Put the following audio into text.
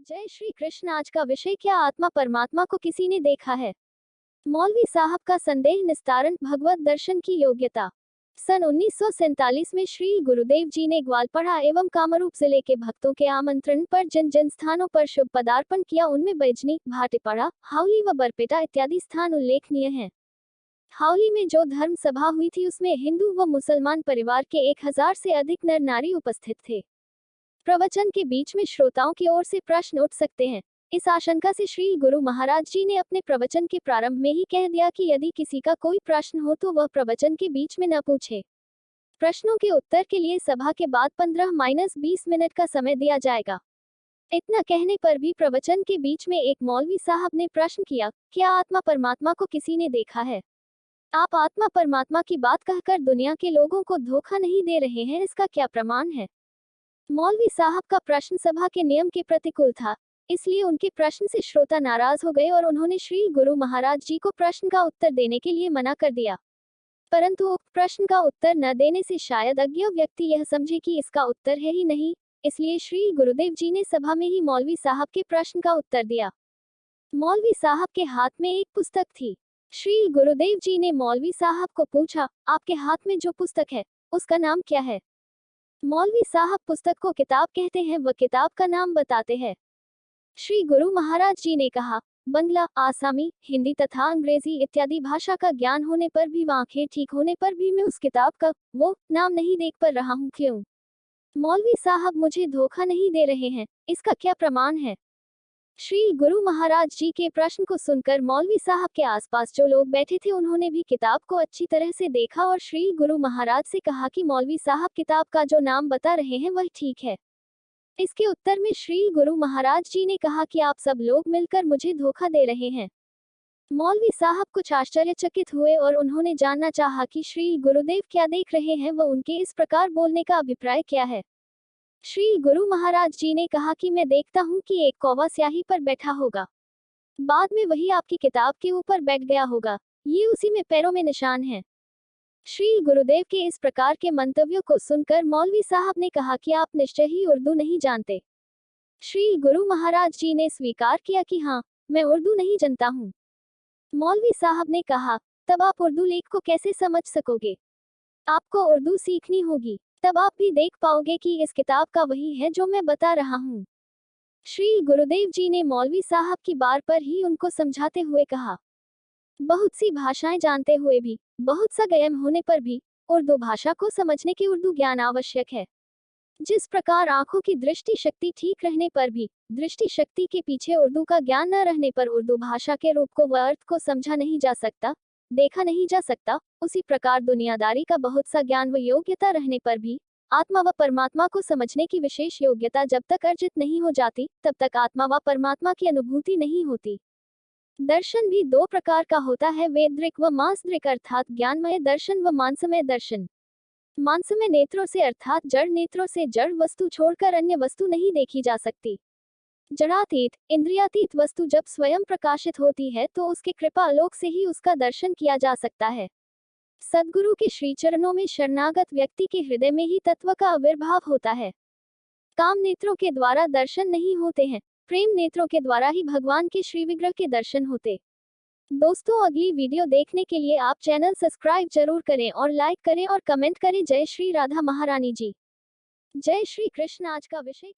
जय श्री कृष्ण। आज का विषय क्या आत्मा परमात्मा को किसी ने देखा है। मौलवी साहब का संदेह निस्तारण भगवत दर्शन की योग्यता। सन 1947 में श्री गुरुदेव जी ने ग्वालपढ़ा एवं कामरूप जिले के भक्तों के आमंत्रण पर जिन जिन स्थानों पर शुभ पदार्पण किया उनमें बैजनी, भाटीपाड़ा, हावली व बरपेटा इत्यादि स्थान उल्लेखनीय हैं। हावली में जो धर्म सभा हुई थी उसमें हिंदू व मुसलमान परिवार के 1000 से अधिक नर नारी उपस्थित थे। प्रवचन के बीच में श्रोताओं की ओर से प्रश्न उठ सकते हैं। इस आशंका से श्री गुरु महाराज जी ने अपने प्रवचन के प्रारंभ में ही कह दिया कि यदि किसी का कोई प्रश्न हो तो वह प्रवचन के बीच में न पूछे। प्रश्नों के उत्तर के लिए सभा के बाद 15-20 मिनट का समय दिया जाएगा। इतना कहने पर भी प्रवचन के बीच में एक मौलवी साहब ने प्रश्न किया, क्या आत्मा परमात्मा को किसी ने देखा है? आप आत्मा परमात्मा की बात कहकर दुनिया के लोगों को धोखा नहीं दे रहे हैं, इसका क्या प्रमाण है? मौलवी साहब का प्रश्न सभा के नियम के प्रतिकूल था, इसलिए उनके प्रश्न से श्रोता नाराज हो गए और उन्होंने श्री गुरु महाराज जी को प्रश्न का उत्तर देने के लिए मना कर दिया। परंतु उक्त प्रश्न का उत्तर न देने से शायद अज्ञ व्यक्ति यह समझे कि इसका उत्तर है ही नहीं, इसलिए श्री गुरुदेव जी ने सभा में ही मौलवी साहब के प्रश्न का उत्तर दिया। मौलवी साहब के हाथ में एक पुस्तक थी। श्री गुरुदेव जी ने मौलवी साहब को पूछा, आपके हाथ में जो पुस्तक है उसका नाम क्या है? मौलवी साहब पुस्तक को किताब कहते हैं, वह किताब का नाम बताते हैं। श्री गुरु महाराज जी ने कहा, बंगला, आसामी, हिंदी तथा अंग्रेजी इत्यादि भाषा का ज्ञान होने पर भी व आंखें ठीक होने पर भी मैं उस किताब का वो नाम नहीं देख पा रहा हूँ, क्यों? मौलवी साहब मुझे धोखा नहीं दे रहे हैं, इसका क्या प्रमाण है? श्री गुरु महाराज जी के प्रश्न को सुनकर मौलवी साहब के आसपास जो लोग बैठे थे उन्होंने भी किताब को अच्छी तरह से देखा और श्री गुरु महाराज से कहा कि मौलवी साहब किताब का जो नाम बता रहे हैं वह ठीक है। इसके उत्तर में श्री गुरु महाराज जी ने कहा कि आप सब लोग मिलकर मुझे धोखा दे रहे हैं। मौलवी साहब कुछ आश्चर्यचकित हुए और उन्होंने जानना चाहा कि श्री गुरुदेव क्या देख रहे हैं व उनके इस प्रकार बोलने का अभिप्राय क्या है। श्री गुरु महाराज जी ने कहा कि मैं देखता हूँ कि एक कौवा स्याही पर बैठा होगा, बाद में वही आपकी किताब के ऊपर बैठ गया होगा, ये उसी में पैरों में निशान है। श्री गुरुदेव के इस प्रकार के मंतव्यों को सुनकर मौलवी साहब ने कहा कि आप निश्चय ही उर्दू नहीं जानते। श्री गुरु महाराज जी ने स्वीकार किया कि हाँ, मैं उर्दू नहीं जानता हूँ। मौलवी साहब ने कहा, तब आप उर्दू लेख को कैसे समझ सकोगे? आपको उर्दू सीखनी होगी, तब आप भी देख पाओगे कि इस किताब का वही है जो मैं बता रहा हूँ। श्री गुरुदेव जी ने मौलवी साहब की बार पर ही उनको समझाते हुए कहा, बहुत सी भाषाएं जानते हुए भी, बहुत सा ज्ञान होने पर भी उर्दू भाषा को समझने के उर्दू ज्ञान आवश्यक है। जिस प्रकार आंखों की दृष्टि शक्ति ठीक रहने पर भी दृष्टि शक्ति के पीछे उर्दू का ज्ञान न रहने पर उर्दू भाषा के रूप को व अर्थ को समझा नहीं जा सकता, देखा नहीं जा सकता, उसी प्रकार दुनियादारी का बहुत सा ज्ञान व योग्यता रहने पर भी आत्मा व परमात्मा को समझने की विशेष योग्यता जब तक अर्जित नहीं हो जाती तब तक आत्मा व परमात्मा की अनुभूति नहीं होती। दर्शन भी दो प्रकार का होता है, वेदृक व मांसदृक, अर्थात ज्ञानमय दर्शन व मानसमय दर्शन। मानसमय नेत्रों से अर्थात जड़ नेत्रों से जड़ वस्तु छोड़कर अन्य वस्तु नहीं देखी जा सकती। जड़ातीत, इंद्रियातीत वस्तु जब स्वयं प्रकाशित होती है तो उसके कृपा आलोक से ही उसका दर्शन किया जा सकता है। सद्गुरु के श्री चरणों में शरणागत व्यक्ति के हृदय में ही तत्व का आविर्भाव होता है। काम नेत्रों के द्वारा दर्शन नहीं होते हैं, प्रेम नेत्रों के द्वारा ही भगवान के श्री विग्रह के दर्शन होते। दोस्तों, अगली वीडियो देखने के लिए आप चैनल सब्सक्राइब जरूर करें और लाइक करें और कमेंट करें। जय श्री राधा महारानी जी। जय श्री कृष्ण। आज का विषय